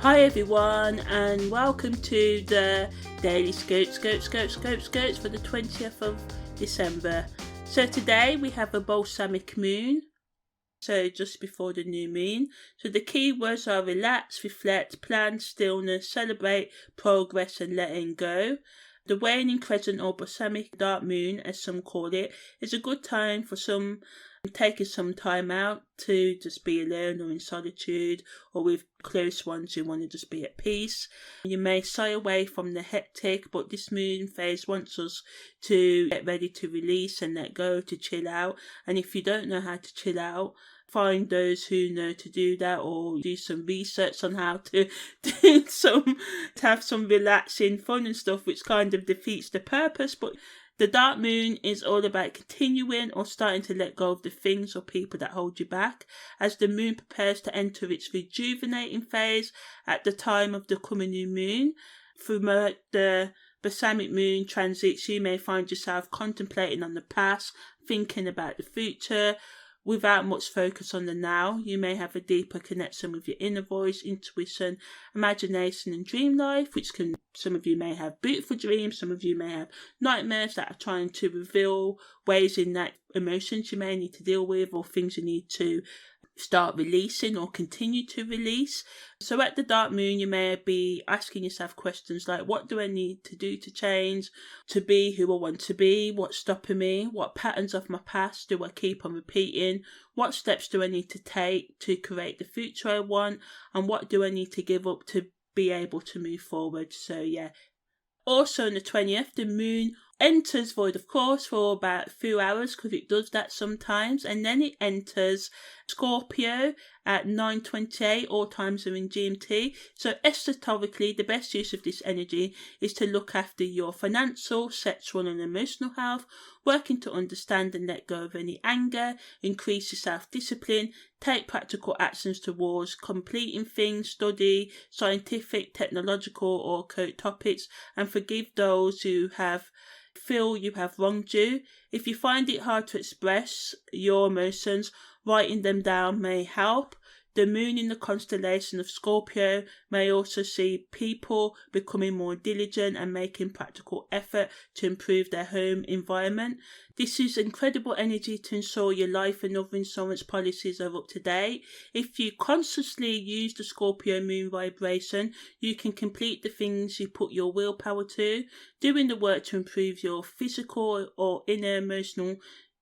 Hi everyone, and welcome to the Daily Scopes for the 20th of December. So today we have a Balsamic Moon, so just before the new moon. So the key words are relax, reflect, plan, stillness, celebrate, progress and letting go. The waning crescent or balsamic dark moon, as some call it, is a good time for some taking some time out to just be alone or in solitude or with close ones who want to just be at peace. You may shy away from the hectic, but this moon phase wants us to get ready to release and let go, to chill out. And if you don't know how to chill out, find those who know to do that, or do some research on how to have some relaxing fun and stuff, which kind of defeats the purpose. But the dark moon is all about continuing or starting to let go of the things or people that hold you back, as the moon prepares to enter its rejuvenating phase at the time of the coming new moon. Through the Balsamic Moon transits, you may find yourself contemplating on the past, thinking about the future, without much focus on the now. You may have a deeper connection with your inner voice, intuition, imagination and dream life, some of you may have beautiful dreams, some of you may have nightmares that are trying to reveal ways in that emotions you may need to deal with, or things you need to start releasing or continue to release. So at the dark moon, you may be asking yourself questions like, what do I need to do to change, to be who I want to be? What's stopping me? What patterns of my past do I keep on repeating? What steps do I need to take to create the future I want? And what do I need to give up to be able to move forward? So yeah. Also on the 20th, the moon enters void, of course, for about a few hours, because it does that sometimes, and then it enters Scorpio at 9:28. All times are in GMT. So esoterically, the best use of this energy is to look after your financial, sexual and emotional health, working to understand and let go of any anger, increase your self-discipline, take practical actions towards completing things, study scientific, technological or occult topics, and forgive those who feel you have wronged you. If you find it hard to express your emotions, writing them down may help. The moon in the constellation of Scorpio may also see people becoming more diligent and making practical effort to improve their home environment. This is incredible energy to ensure your life and other insurance policies are up to date. If you consciously use the Scorpio moon vibration, you can complete the things you put your willpower to. Doing the work to improve your physical or inner, emotional,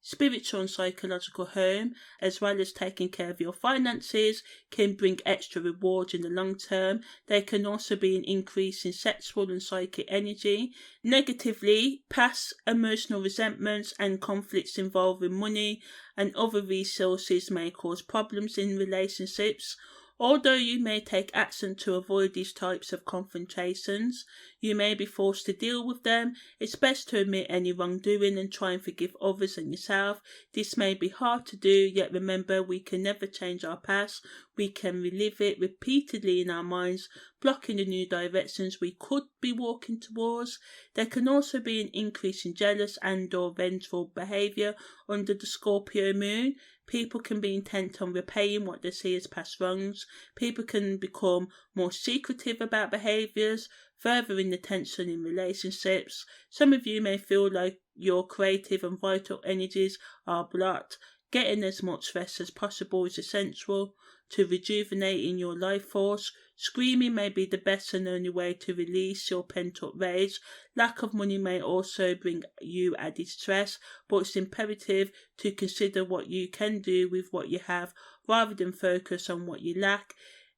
spiritual and psychological home, as well as taking care of your finances, can bring extra rewards in the long term. There can also be an increase in sexual and psychic energy. Negatively, past emotional resentments and conflicts involving money and other resources may cause problems in relationships. Although you may take action to avoid these types of confrontations, you may be forced to deal with them. It's best to admit any wrongdoing and try and forgive others and yourself. This may be hard to do, yet remember, we can never change our past. We can relive it repeatedly in our minds, blocking the new directions we could be walking towards. There can also be an increase in jealous and or vengeful behaviour under the Scorpio moon. People can be intent on repaying what they see as past wrongs. People can become more secretive about behaviours, furthering the tension in relationships. Some of you may feel like your creative and vital energies are blocked. Getting as much rest as possible is essential to rejuvenating your life force. Screaming may be the best and only way to release your pent-up rage. Lack of money may also bring you added stress, but it's imperative to consider what you can do with what you have rather than focus on what you lack.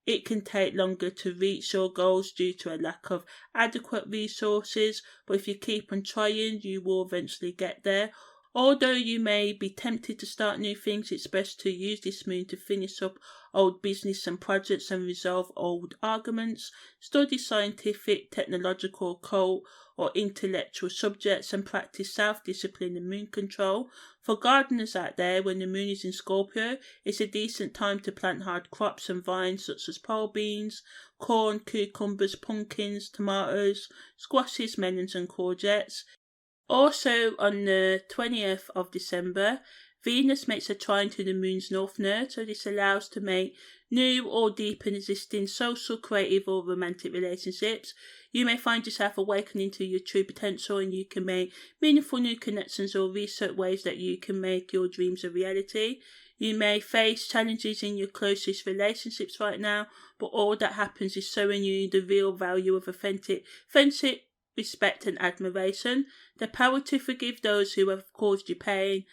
It can take longer to reach your goals due to a lack of adequate resources, but if you keep on trying, you will eventually get there. Although you may be tempted to start new things, it's best to use this moon to finish up old business and projects and resolve old arguments. Study scientific, technological, occult or intellectual subjects and practice self-discipline and moon control. For gardeners out there, when the moon is in Scorpio, it's a decent time to plant hard crops and vines such as pole beans, corn, cucumbers, pumpkins, tomatoes, squashes, melons and courgettes. Also on the 20th of December, Venus makes a trine to the moon's north node, so this allows to make new or deepen existing social, creative or romantic relationships. You may find yourself awakening to your true potential, and you can make meaningful new connections or research ways that you can make your dreams a reality. You may face challenges in your closest relationships right now, but all that happens is showing you the real value of authentic friendship, respect and admiration. The power to forgive those who have caused you pain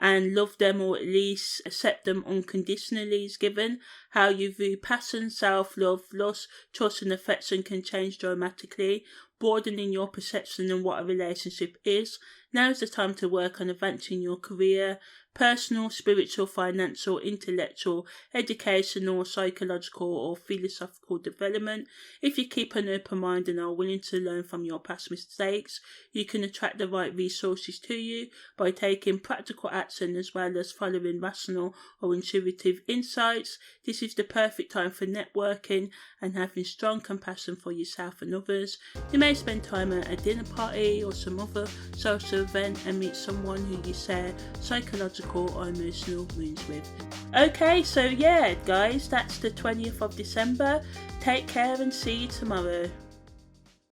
and love them, or at least accept them unconditionally, is given. How you view passion, self-love, lust, trust and affection can change dramatically, broadening your perception on what a relationship is. Now is the time to work on advancing your career, personal, spiritual, financial, intellectual, educational, psychological or philosophical development. If you keep an open mind and are willing to learn from your past mistakes, you can attract the right resources to you by taking practical action as well as following rational or intuitive insights. This is the perfect time for networking and having strong compassion for yourself and others. You may spend time at a dinner party or some other social event and meet someone who you share psychological or emotional wounds with. Okay, so yeah guys, that's the 20th of December. Take care and see you tomorrow.